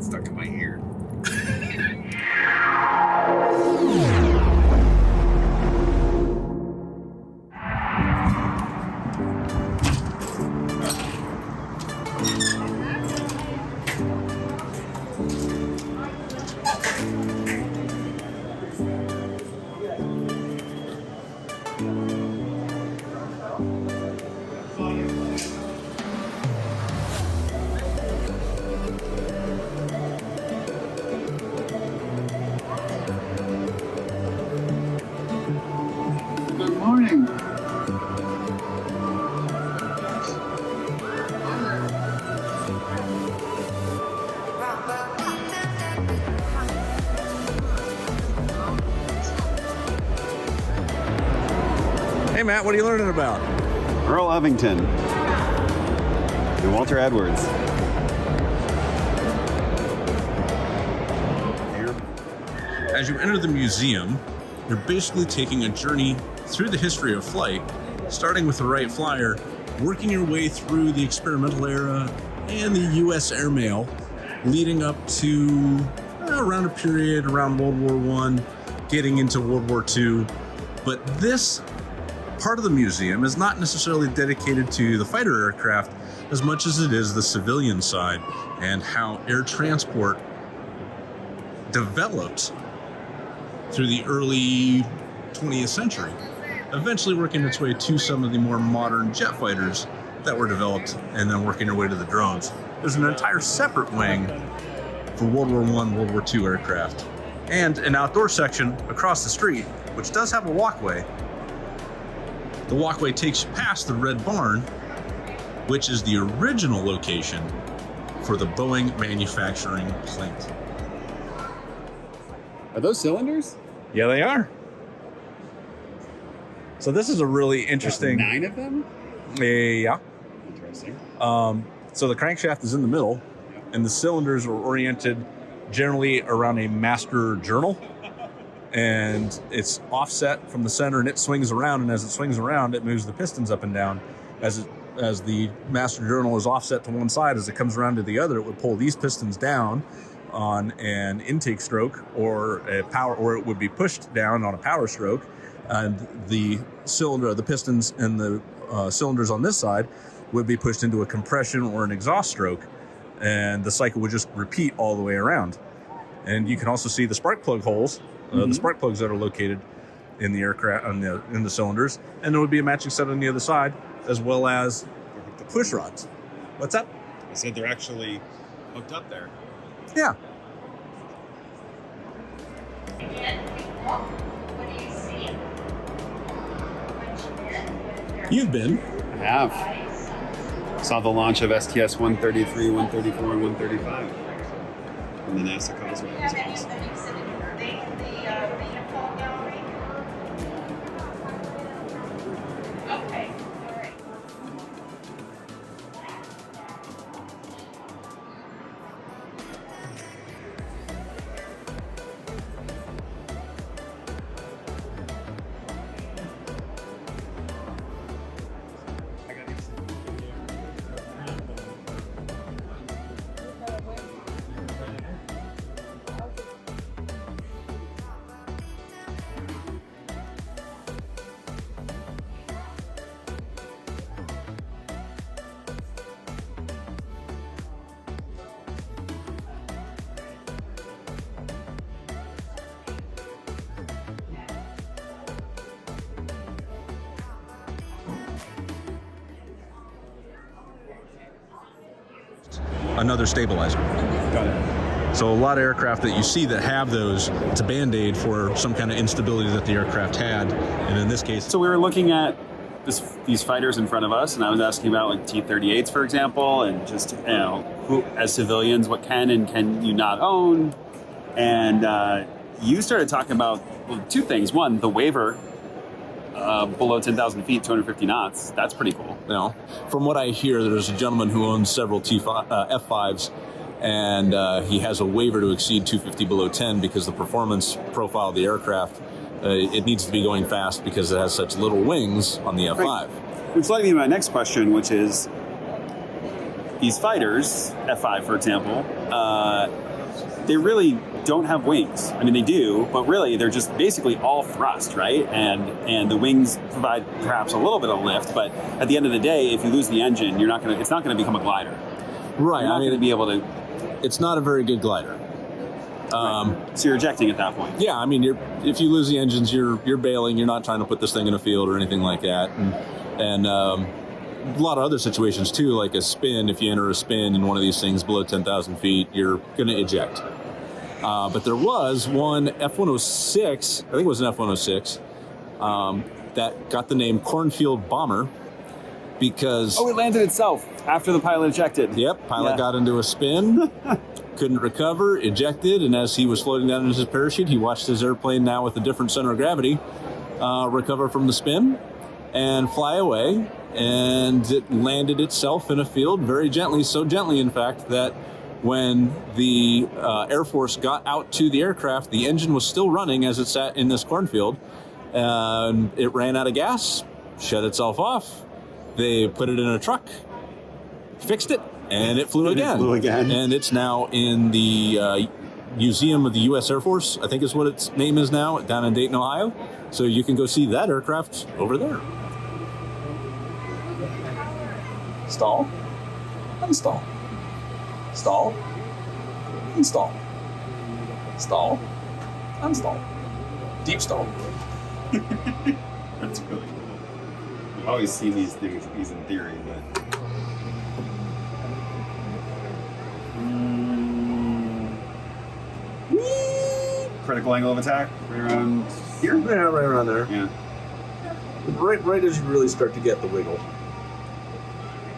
stuck in my ear. Good morning. Hey Matt, what are you learning about? Earl Ovington and Walter Edwards. As you enter the museum, you're basically taking a journey through the history of flight, starting with the Wright Flyer, working your way through the experimental era and the U.S. airmail, leading up to around a period around World War I, getting into World War II. But this part of the museum is not necessarily dedicated to the fighter aircraft as much as it is the civilian side and how air transport developed through the early 20th century, eventually working its way to some of the more modern jet fighters that were developed and then working their way to the drones. There's an entire separate wing for World War I, World War II aircraft, and an outdoor section across the street, which does have a walkway. The walkway takes you past the Red Barn, which is the original location for the Boeing manufacturing plant. Are those cylinders? Yeah, they are. So this is a really interesting... 9 of them? Yeah. Interesting. So the crankshaft is in the middle, and the cylinders are oriented generally around a master journal, and it's offset from the center, and it swings around, and as it swings around, it moves the pistons up and down. As the master journal is offset to one side, as it comes around to the other, it would pull these pistons down on an intake stroke or a power, or it would be pushed down on a power stroke, and the cylinder, the pistons and the cylinders on this side would be pushed into a compression or an exhaust stroke, and the cycle would just repeat all the way around. And you can also see the spark plug holes, the spark plugs that are located in the aircraft, in the cylinders, and there would be a matching set on the other side, as well as the push rods. What's up? I said they're actually hooked up there. Yeah. You've been. I have. Saw the launch of STS-133, 134, and 135 in the NASA Causeway space. Another stabilizer. Got it. So a lot of aircraft that you see that have those, it's a Band-Aid for some kind of instability that the aircraft had. And in this case... So we were looking at these fighters in front of us, and I was asking about like T-38s, for example, and just, who, as civilians, what can and can you not own? And you started talking about, well, two things. One, the waiver below 10,000 feet, 250 knots. That's pretty cool. From what I hear, there's a gentleman who owns several F5s, and he has a waiver to exceed 250 below 10 because the performance profile of the aircraft, it needs to be going fast because it has such little wings on the F5. Right. Which led me to my next question, which is, these fighters, F5 for example, they really don't have wings. I mean, they do, but really they're just basically all thrust, right? And the wings provide perhaps a little bit of lift, but at the end of the day, if you lose the engine, it's not going to become a glider. Right. You're not going to be able to. It's not a very good glider. So you're ejecting at that point. Yeah, I mean, if you lose the engines, you're bailing. You're not trying to put this thing in a field or anything like that. And a lot of other situations too, like a spin. If you enter a spin in one of these things below 10,000 feet, you're going to eject. But there was one F-106, I think it was an F-106, that got the name Cornfield Bomber because... Oh, it landed itself after the pilot ejected. Yep, pilot got into a spin, couldn't recover, ejected, and as he was floating down in his parachute, he watched his airplane, now with a different center of gravity, recover from the spin and fly away, and it landed itself in a field very gently, so gently, in fact, that when the Air Force got out to the aircraft, the engine was still running as it sat in this cornfield, and it ran out of gas, shut itself off. They put it in a truck, fixed it, and it flew again. And it's now in the Museum of the U.S. Air Force, I think is what its name is now, down in Dayton, Ohio. So you can go see that aircraft over there. Stall, unstall, stall, install, stall, unstall, deep stall. That's really cool. I've always seen these things in theory, but... Critical angle of attack, right around here? Yeah, right around there. Yeah. Right as you really start to get the wiggle.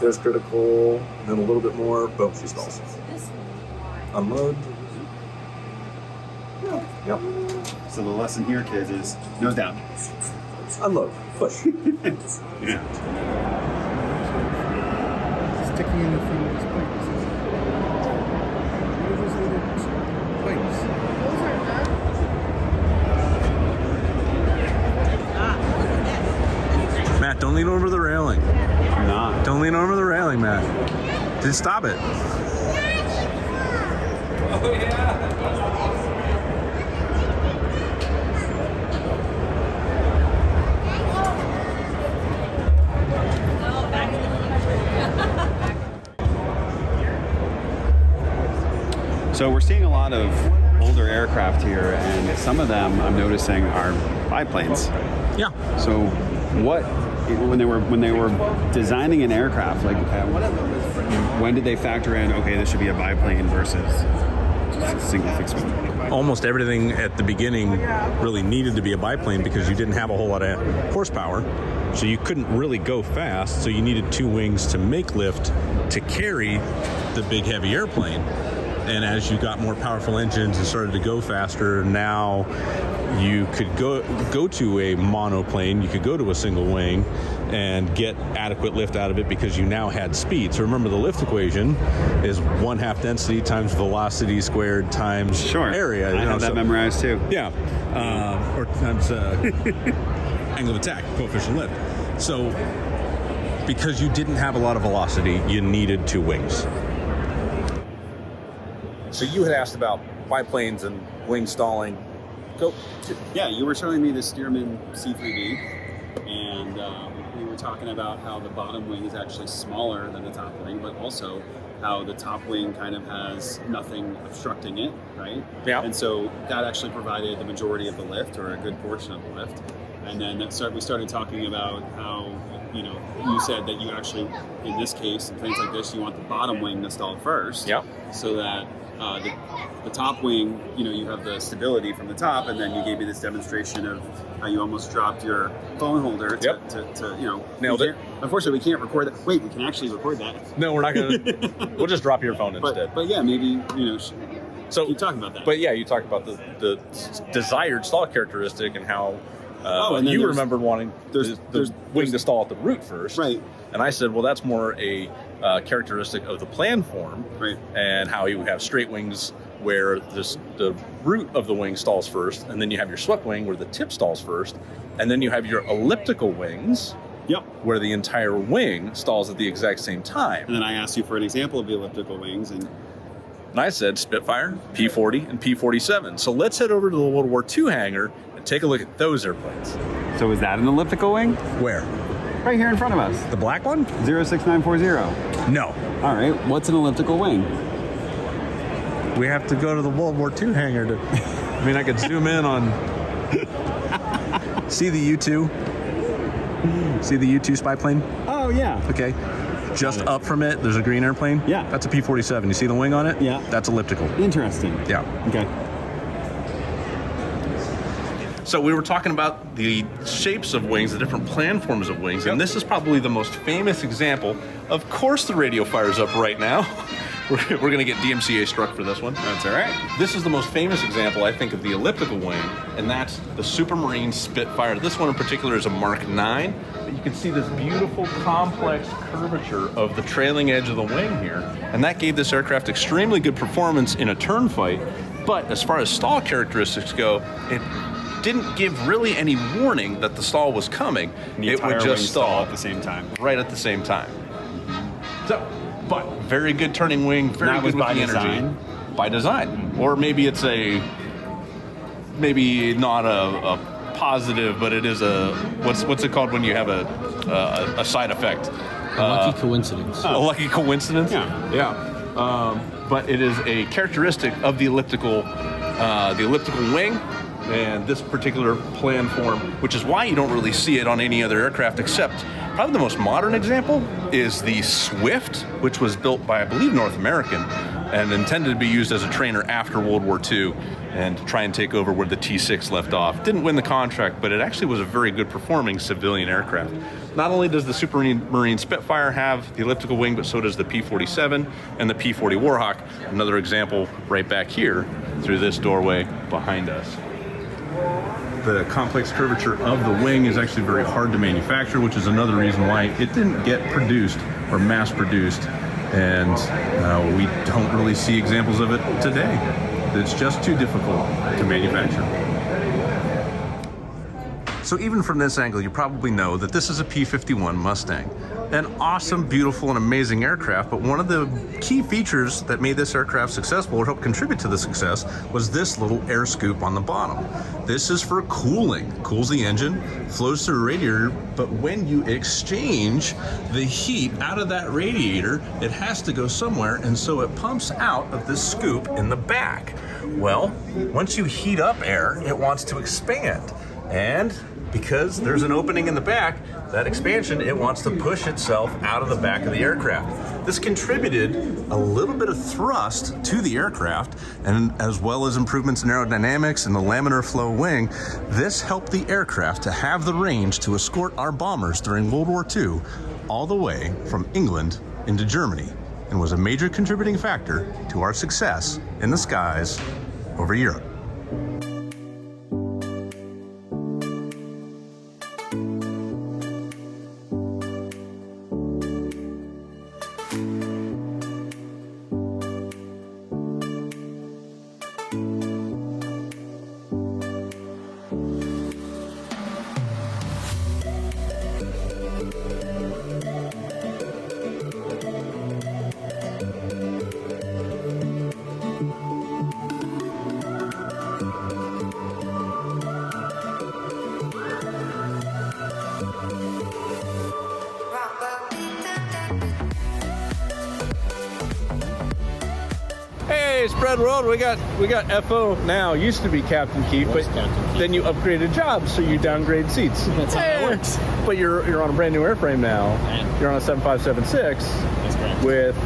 There's critical, and then a little bit more, boom, she stalls. Unload. Yep. So the lesson here, kids, is nose down. Unload. Push. Yeah. Sticking in the front of his pipes. What are those little pipes? Matt, don't lean over the railing. I'm not. Don't lean over the railing, Matt. Just stop it. Oh, yeah. So we're seeing a lot of older aircraft here, and some of them I'm noticing are biplanes. Yeah. So what, when they were designing an aircraft, like when did they factor in, okay, this should be a biplane versus just a single fixed wing? Almost everything at the beginning really needed to be a biplane because you didn't have a whole lot of horsepower. So you couldn't really go fast, so you needed two wings to make lift to carry the big heavy airplane. And as you got more powerful engines and started to go faster, now you could go to a monoplane, you could go to a single wing and get adequate lift out of it because you now had speed. So remember, the lift equation is 1/2 density times velocity squared times area. I have that memorized too. Yeah, or times angle of attack, coefficient lift. So because you didn't have a lot of velocity, you needed two wings. So you had asked about biplanes and wing stalling. Go. Yeah, you were showing me the Stearman C3D, and we were talking about how the bottom wing is actually smaller than the top wing, but also how the top wing kind of has nothing obstructing it, right? Yeah. And so that actually provided the majority of the lift, or a good portion of the lift. And then we started talking about how, you said that you actually, in this case, in things like this, you want the bottom wing to stall first. Yeah. So that the top wing, you have the stability from the top, and then you gave me this demonstration of how you almost dropped your phone holder to Nailed it. Unfortunately, we can't record that. Wait, we can actually record that. No, we're not going to. We'll just drop your phone instead. But yeah, maybe, so keep talking about that. But yeah, you talked about the desired stall characteristic and how and then you remembered wanting the wing to stall at the root first. Right. And I said, well, that's more a characteristic of the plan form, right? And how you have straight wings where the root of the wing stalls first, and then you have your swept wing where the tip stalls first, and then you have your elliptical wings, where the entire wing stalls at the exact same time. And then I asked you for an example of the elliptical wings, and And I said Spitfire, P-40, and P-47. So let's head over to the World War II hangar and take a look at those airplanes. So is that an elliptical wing? Where? Right here in front of us. The black one? 06940. No. All right, what's an elliptical wing? We have to go to the World War II hangar to... I mean, I could zoom in on... See the U-2? See the U-2 spy plane? Oh, yeah. Okay. Just up from it, there's a green airplane. Yeah. That's a P-47. You see the wing on it? Yeah. That's elliptical. Interesting. Yeah. Okay. So we were talking about the shapes of wings, the different planforms of wings, and this is probably the most famous example. Of course the radio fires up right now. We're going to get DMCA struck for this one. That's all right. This is the most famous example, I think, of the elliptical wing, and that's the Supermarine Spitfire. This one in particular is a Mark 9. But you can see this beautiful, complex curvature of the trailing edge of the wing here, and that gave this aircraft extremely good performance in a turn fight. But as far as stall characteristics go, it didn't give really any warning that the stall was coming. It would just stall at the same time. Right at the same time. So, but very good turning wing, very good with the energy. By design. Or maybe it's maybe not a positive, but it is a, what's it called when you have a side effect? A lucky coincidence. A lucky coincidence? Yeah. Yeah. But it is a characteristic of the elliptical wing and this particular plan form, which is why you don't really see it on any other aircraft, except probably the most modern example is the Swift, which was built by, I believe, North American and intended to be used as a trainer after World War II and to try and take over where the T-6 left off. Didn't win the contract, but it actually was a very good performing civilian aircraft. Not only does the Supermarine Spitfire have the elliptical wing, but so does the P-47 and the P-40 Warhawk. Another example right back here through this doorway behind us. The complex curvature of the wing is actually very hard to manufacture, which is another reason why it didn't get produced or mass produced. And we don't really see examples of it today. It's just too difficult to manufacture. So even from this angle, you probably know that this is a P-51 Mustang. An awesome, beautiful, and amazing aircraft, but one of the key features that made this aircraft successful or helped contribute to the success was this little air scoop on the bottom. This is for cooling. Cools the engine, flows through a radiator, but when you exchange the heat out of that radiator, it has to go somewhere, and so it pumps out of this scoop in the back. Well, once you heat up air, it wants to expand. And because there's an opening in the back, that expansion, it wants to push itself out of the back of the aircraft. This contributed a little bit of thrust to the aircraft, and as well as improvements in aerodynamics and the laminar flow wing, this helped the aircraft to have the range to escort our bombers during World War II all the way from England into Germany, and was a major contributing factor to our success in the skies over Europe. Hey, Spread World, we got FO now. Used to be Captain Keith, but then you upgraded jobs, so you downgrade seats. That's how it works. But you're on a brand new airframe now. Right. You're on a 7576 That's correct. with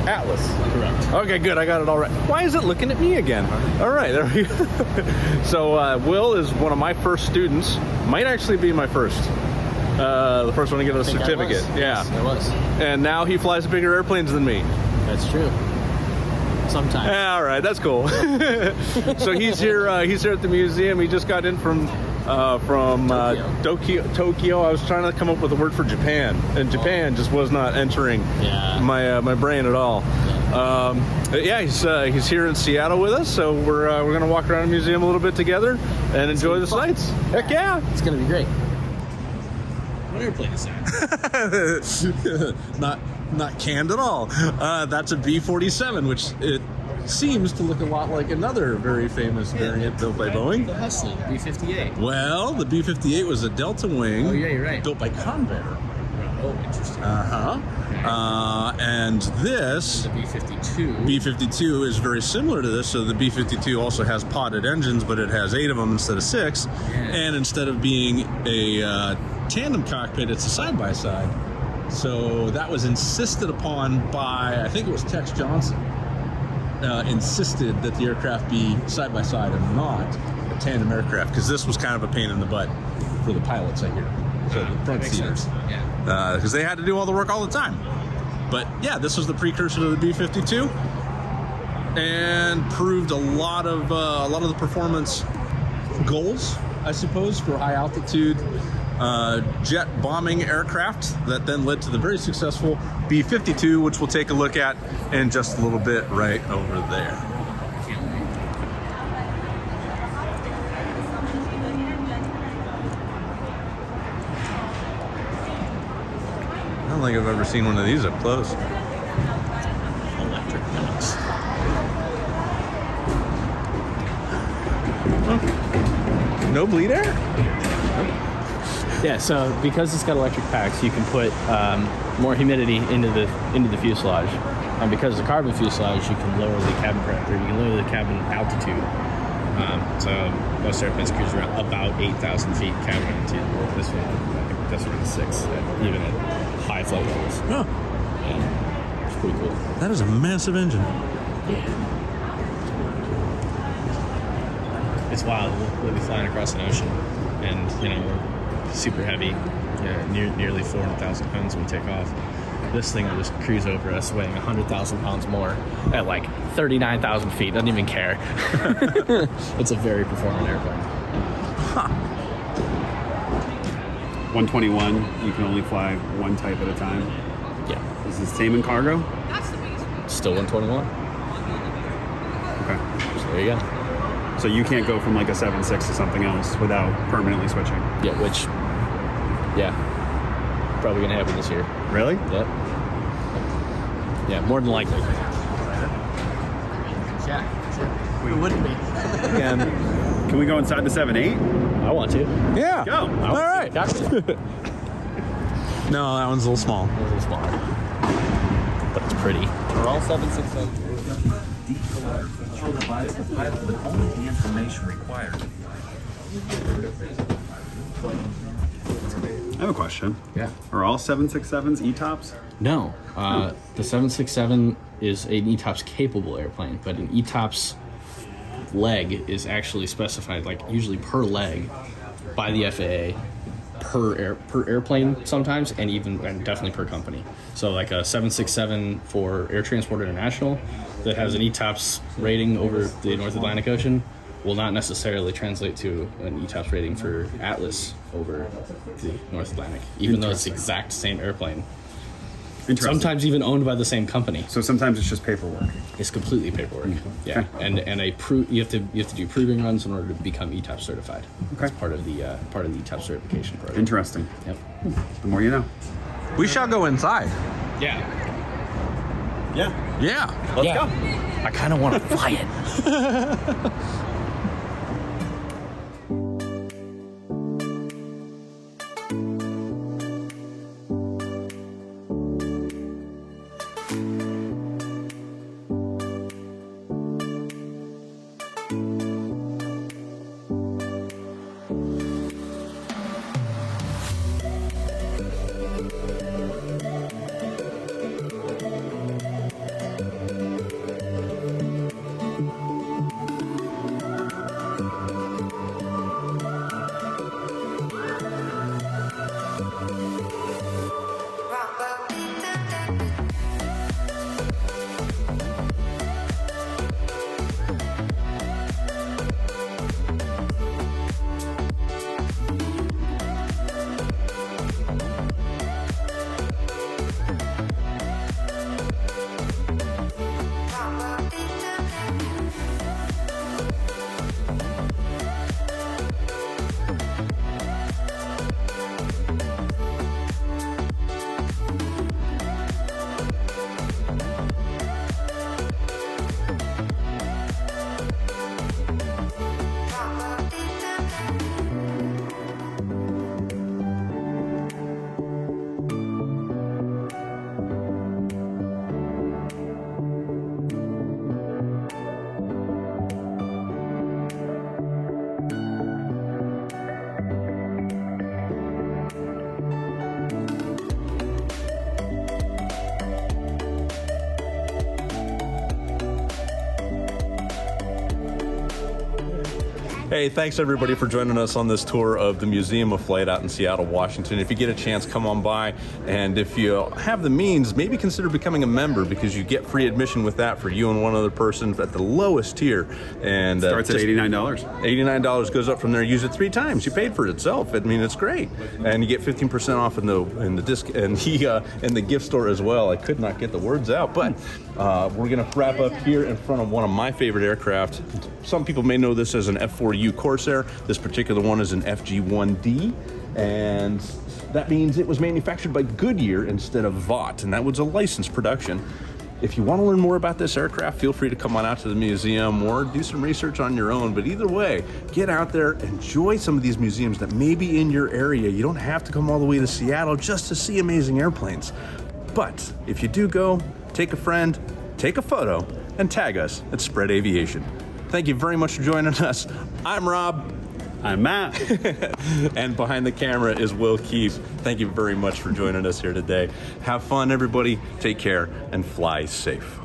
Atlas. Correct. Okay, good. I got it all right. Why is it looking at me again? All right, there we go. So Will is one of my first students. Might actually be my first. The first one to get a certificate. Yeah. Yes, I was. And now he flies bigger airplanes than me. That's true. Sometimes. All right, that's cool. So he's here. He's here at the museum. He just got in from Tokyo. I was trying to come up with a word for Japan, and Japan just was not entering my brain at all. Yeah, he's here in Seattle with us, so we're gonna walk around the museum a little bit together and enjoy the sights. Heck yeah! It's gonna be great. What airplane is that? not canned at all. That's a B-47, which it seems to look a lot like another very famous variant built by Boeing. The Hustle, B-58. Well, the B-58 was a Delta wing. Oh, yeah, you're right. Built by Convair. Oh, interesting. And this The B-52. B-52 is very similar to this. So the B-52 also has podded engines, but it has 8 of them instead of 6. Yeah. And instead of being a tandem cockpit, it's a side-by-side. So that was insisted upon by, I think it was Tex Johnson, insisted that the aircraft be side-by-side and not a tandem aircraft, because this was kind of a pain in the butt for the pilots, I hear. So the front Makes seaters. sense. Yeah. Because they had to do all the work all the time. But yeah, this was the precursor to the B-52, and proved a lot of the performance goals, I suppose, for high altitude jet bombing aircraft that then led to the very successful B-52, which we'll take a look at in just a little bit right over there. I don't think I've ever seen one of these up close. Electric box. No bleed air? Yeah, so because it's got electric packs, you can put more humidity into the fuselage, and because it's a carbon fuselage, you can lower the cabin pressure. You can lower the cabin altitude. So most airplanes cruise around about 8,000 feet cabin altitude. This one, I think this one is 6, even at high flight levels. Oh, Yeah, it's pretty cool. that is a massive engine. It's wild. We'll be flying across an ocean, and we're super heavy, nearly 400,000 pounds when we take off. This thing will just cruise over us, weighing 100,000 pounds more at like 39,000 feet. Doesn't even care. It's a very performant airplane. 121, you can only fly one type at a time. Yeah, Is this same in cargo? still 121. Okay. So there you go. So you can't go from like a 7.6 to something else without permanently switching. Yeah, probably gonna happen this year. Really? Yep. Yeah, more than likely. Yeah, sure. It wouldn't be. Can we go inside the 7.8? I want to. Yeah. Go. All right. No, that one's a little small. A little smaller, but it's pretty. We're all 767. Provides the pilot with only the information required. I have a question. Yeah. Are all 767s ETOPS? No, the 767 is an ETOPS capable airplane, but an ETOPS leg is actually specified, like usually per leg, by the FAA, per airplane sometimes, and definitely per company. So like a 767 for Air Transport International that has an ETOPS rating over the North Atlantic Ocean will not necessarily translate to an ETOPS rating for Atlas over the North Atlantic, even though it's the exact same airplane. Interesting. Sometimes even owned by the same company. So sometimes it's just paperwork. It's completely paperwork. Yeah, Okay. and you have to do proving runs in order to become ETOPS certified. Okay. It's part of the ETOPS certification program. Interesting. Yep. The more you know. We shall go inside. Yeah. Yeah. Yeah. Let's go. I kind of want to fly it. Hey, thanks everybody for joining us on this tour of the Museum of Flight out in Seattle, Washington. If you get a chance, come on by. And if you have the means, maybe consider becoming a member, because you get free admission with that for you and one other person at the lowest tier. And Starts at $89. $89 goes up from there. Use it 3 times. You paid for it itself. I mean, it's great. And you get 15% off in the disc and in the gift store as well. I could not get the words out, but we're gonna wrap up here in front of one of my favorite aircraft. Some people may know this as an F4U Corsair. This particular one is an FG-1D, and that means it was manufactured by Goodyear instead of Vought, and that was a licensed production. If you want to learn more about this aircraft, feel free to come on out to the museum or do some research on your own. But either way, get out there, enjoy some of these museums that may be in your area. You don't have to come all the way to Seattle just to see amazing airplanes. But if you do go, take a friend, take a photo, and tag us at Spread Aviation. Thank you very much for joining us. I'm Rob. I'm Matt. And behind the camera is Will Keefe. Thank you very much for joining us here today. Have fun, everybody. Take care and fly safe.